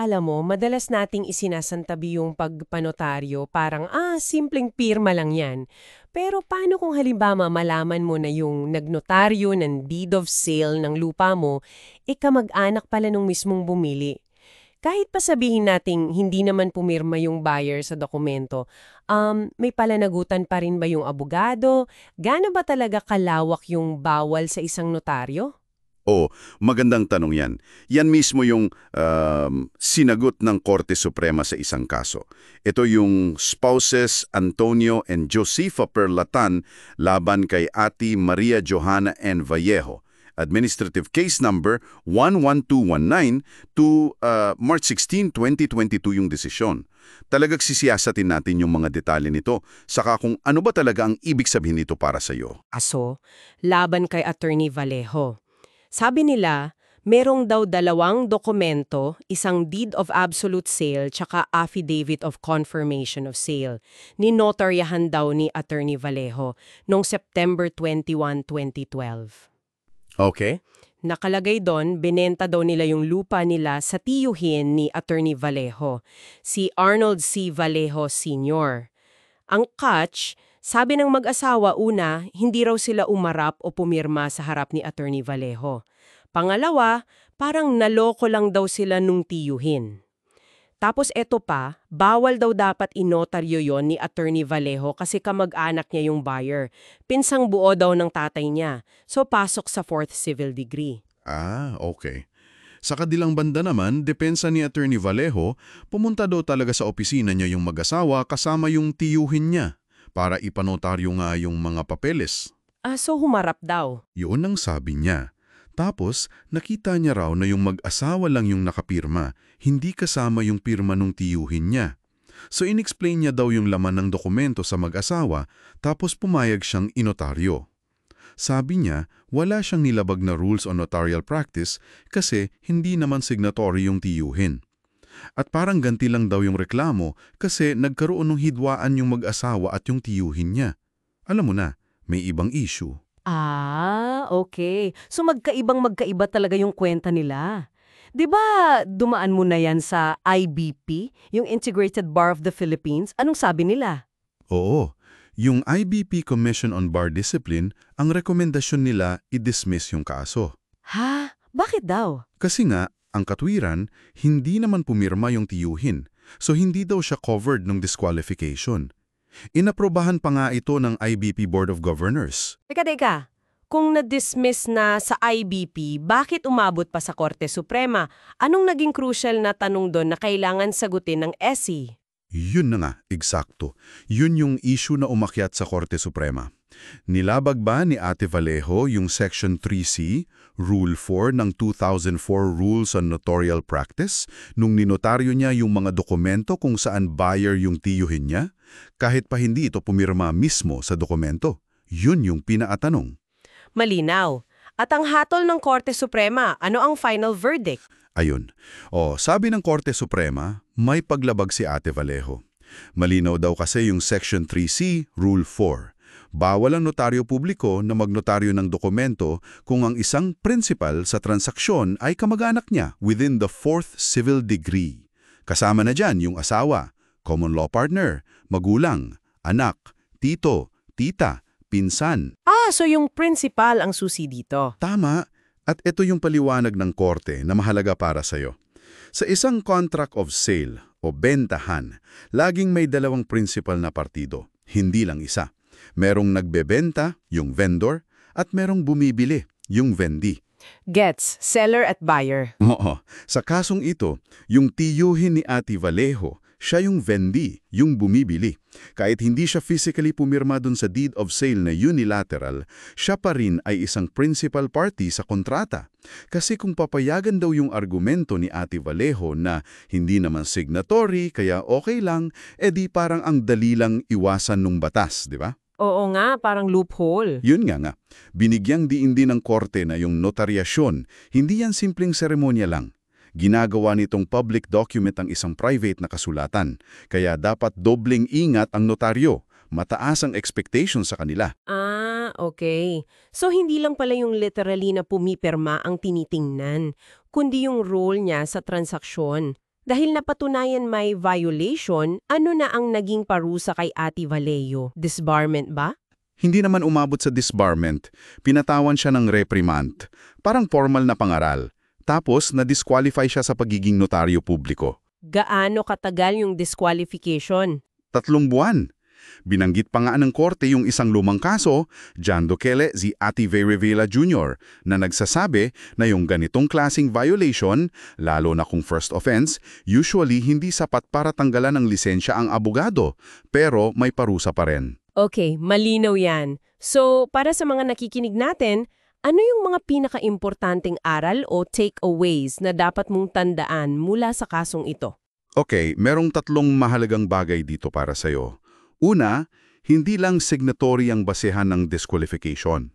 Alam mo, madalas nating isinasantabi yung pagpanotaryo parang, simpleng pirma lang yan. Pero paano kung halimbawa malaman mo na yung nagnotaryo ng deed of sale ng lupa mo, kamag-anak pala nung mismong bumili? Kahit pa sabihin nating hindi naman pumirma yung buyer sa dokumento, may palanagutan pa rin ba yung abogado? Gaano ba talaga kalawak yung bawal sa isang notaryo? O, magandang tanong yan. Yan mismo yung sinagot ng Korte Suprema sa isang kaso. Ito yung spouses Antonio and Josefa Perlatan laban kay Ate Maria Johanna N. Vallejo. Administrative case number 11219 to March 16, 2022 yung desisyon. Talagang sisiyasatin natin yung mga detalye nito, saka kung ano ba talaga ang ibig sabihin nito para sa iyo. Aso, laban kay Attorney Vallejo. Sabi nila, merong daw dalawang dokumento, isang deed of absolute sale tsaka affidavit of confirmation of sale. Ninotaryahan daw ni Attorney Vallejo noong September 21, 2012. Okay? Nakalagay doon, binenta daw nila yung lupa nila sa tiyuhin ni Attorney Vallejo, si Arnold C. Vallejo Sr. Ang catch, sabi ng mag-asawa una, hindi raw sila umarap o pumirma sa harap ni Attorney Vallejo. Pangalawa, parang naloko lang daw sila nung tiyuhin. Tapos eto pa, bawal daw dapat inotaryo yon ni Attorney Vallejo kasi kamag-anak niya yung buyer. Pinsang buo daw ng tatay niya. So pasok sa fourth civil degree. Okay. Sa kadilang banda naman, depensa ni Attorney Vallejo, pumunta daw talaga sa opisina niya yung mag-asawa kasama yung tiyuhin niya para ipanotaryo nga yung mga papeles. So humarap daw. Yun ang sabi niya. Tapos, nakita niya raw na yung mag-asawa lang yung nakapirma, hindi kasama yung pirma nung tiyuhin niya. So inexplain niya daw yung laman ng dokumento sa mag-asawa, tapos pumayag siyang inotaryo. Sabi niya, wala siyang nilabag na rules on notarial practice kasi hindi naman signatory yung tiyuhin. At parang ganti lang daw yung reklamo kasi nagkaroon ng hidwaan yung mag-asawa at yung tiyuhin niya. Alam mo na, may ibang issue. Okay. So magkaiba talaga yung kwenta nila. 'Di ba dumaan mo na yan sa IBP, yung Integrated Bar of the Philippines? Anong sabi nila? Oo, yung IBP Commission on Bar Discipline, ang rekomendasyon nila i-dismiss yung kaso. Ha? Bakit daw? Kasi nga, ang katwiran, hindi naman pumirma yung tiyuhin, so hindi daw siya covered ng disqualification. Inaprobahan pa nga ito ng IBP Board of Governors. Teka. Kung na-dismiss na sa IBP, bakit umabot pa sa Korte Suprema? Anong naging crucial na tanong doon na kailangan sagutin ng SE? Yun na nga, eksakto. Yun yung issue na umakyat sa Korte Suprema. Nilabag ba ni Ate Vallejo yung Section 3C, Rule 4 ng 2004 Rules on Notarial Practice nung ninotaryo niya yung mga dokumento kung saan buyer yung tiyuhin niya, kahit pa hindi ito pumirma mismo sa dokumento? Yun yung pinaatanong. Malinaw. At ang hatol ng Korte Suprema, ano ang final verdict? Ayun. Sabi ng Korte Suprema, may paglabag si Ate Vallejo. Malinaw daw kasi yung Section 3C, Rule 4. Bawal ang notaryo publiko na magnotaryo ng dokumento kung ang isang principal sa transaksyon ay kamag-anak niya within the fourth civil degree. Kasama na dyan yung asawa, common law partner, magulang, anak, tito, tita, pinsan. So yung principal ang susi dito. Tama. At ito yung paliwanag ng korte na mahalaga para sa'yo. Sa isang contract of sale o bentahan, laging may dalawang principal na partido, hindi lang isa. Merong nagbebenta, yung vendor, at merong bumibili, yung vendee. Gets, seller at buyer. Oo. Sa kasong ito, yung tiyuhin ni Ate Vallejo, siya yung vendee, yung bumibili. Kahit hindi siya physically pumirma dun sa deed of sale na unilateral, siya pa rin ay isang principal party sa kontrata. Kasi kung papayagan daw yung argumento ni Ate Vallejo na hindi naman signatory kaya okay lang, edi parang ang dali lang iwasan nung batas, di ba? Oo nga, parang loophole. Yun nga. Binigyang diin din ng korte na yung notaryasyon, hindi yan simpleng seremonya lang. Ginagawa nitong public document ang isang private na kasulatan, kaya dapat dobling ingat ang notaryo. Mataas ang expectation sa kanila. Okay. So hindi lang pala yung literally na pumipirma ang tinitingnan, kundi yung role niya sa transaksyon. Dahil napatunayan may violation, ano na ang naging parusa kay Ate Vallejo? Disbarment ba? Hindi naman umabot sa disbarment. Pinatawan siya ng reprimand. Parang formal na pangaral. Tapos, na-disqualify siya sa pagiging notaryo publiko. Gaano katagal yung disqualification? 3 buwan. Binanggit pa nga ng korte yung isang lumang kaso, John Dokele si Ati Revela Jr., na nagsasabi na yung ganitong klasing violation, lalo na kung first offense, usually hindi sapat para tanggalan ng lisensya ang abogado, pero may parusa pa rin. Okay, malinaw yan. So, para sa mga nakikinig natin, ano yung mga pinaka-importanting aral o takeaways na dapat mong tandaan mula sa kasong ito? Okay, merong 3 mahalagang bagay dito para sa'yo. Una, hindi lang signatory ang basehan ng disqualification.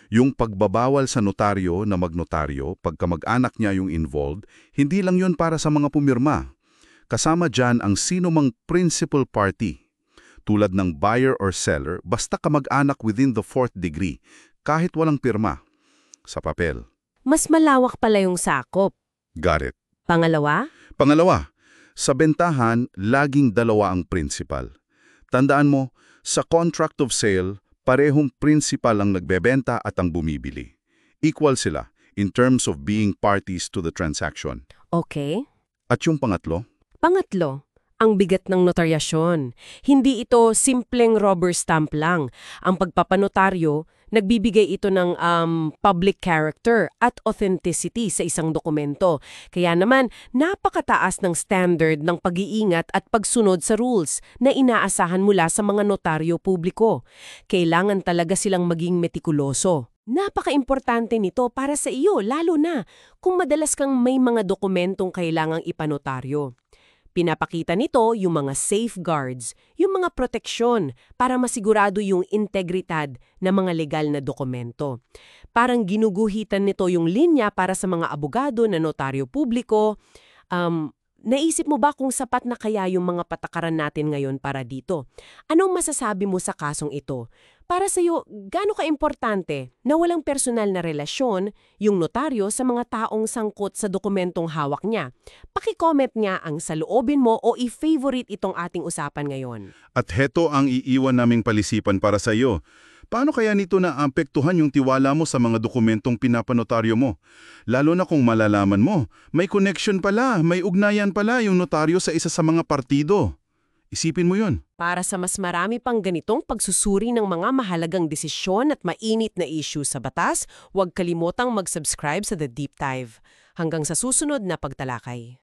Yung pagbabawal sa notaryo na magnotaryo pagka mag-anak niya yung involved, hindi lang yun para sa mga pumirma. Kasama dyan ang sino mang principal party, tulad ng buyer or seller, basta kamag-anak within the 4th degree, kahit walang pirma sa papel. Mas malawak pala yung sakop. Got it. Pangalawa? Pangalawa, sa bentahan, laging 2 ang principal. Tandaan mo, sa contract of sale, parehong principal ang nagbebenta at ang bumibili. Equal sila in terms of being parties to the transaction. Okay. At yung pangatlo, Pangatlo, ang bigat ng notaryasyon. Hindi ito simpleng rubber stamp lang. Ang pagpapanotaryo, nagbibigay ito ng public character at authenticity sa isang dokumento. Kaya naman, napakataas ng standard ng pag-iingat at pagsunod sa rules na inaasahan mula sa mga notaryo publiko. Kailangan talaga silang maging metikuloso. Napaka-importante nito para sa iyo, lalo na kung madalas kang may mga dokumentong kailangang ipanotaryo. Pinapakita nito yung mga safeguards, yung mga proteksyon para masigurado yung integridad ng mga legal na dokumento. Parang ginuguhitan nito yung linya para sa mga abogado na notaryo publiko. Naisip mo ba kung sapat na kaya yung mga patakaran natin ngayon para dito? Anong masasabi mo sa kasong ito? Para sa iyo, gaano ka-importante na walang personal na relasyon yung notaryo sa mga taong sangkot sa dokumentong hawak niya? Paki-comment nga ang saloobin mo o i-favorite itong ating usapan ngayon. At heto ang iiwan naming palisipan para sa iyo. Paano kaya nito naapektuhan yung tiwala mo sa mga dokumentong pinapanotaryo mo? Lalo na kung malalaman mo, may connection pala, may ugnayan pala yung notaryo sa isa sa mga partido. Isipin mo yun. Para sa mas marami pang ganitong pagsusuri ng mga mahalagang desisyon at mainit na issue sa batas, huwag kalimotang mag-subscribe sa The Deep Dive. Hanggang sa susunod na pagtalakay.